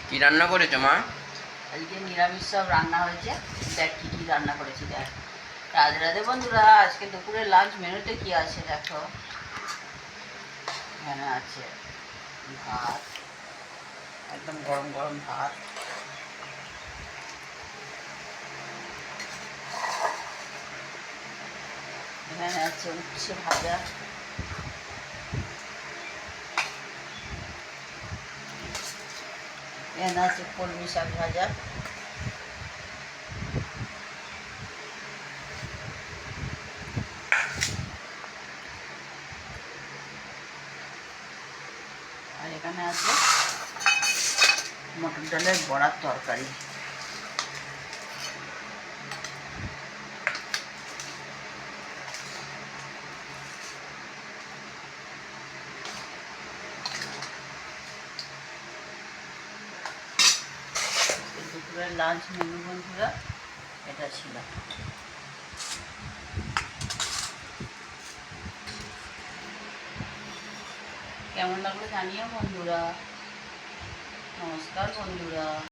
কি রান্না করেছো মা? আজকে নিরামিষ সব রান্না হয়েছে। দেখ কী কী রান্না করেছি দেখ। রাধে রাধে বন্ধুরা, আজকে দুপুরে লাঞ্চ মেনুতে কি আছে দেখো। এখানে আছে ভাত, একদম গরম গরম ভাত। এখানে আছে উচ্ছে ভাজা। এখানে আছে কলমি শাক ভাজা। আর এখানে আছে মটর ডালের বড়ার তরকারি। দুপুরের লাঞ্চ মেনু বন্ধুরা এটা ছিল। কেমন লাগলো জানিও বন্ধুরা। নমস্কার বন্ধুরা।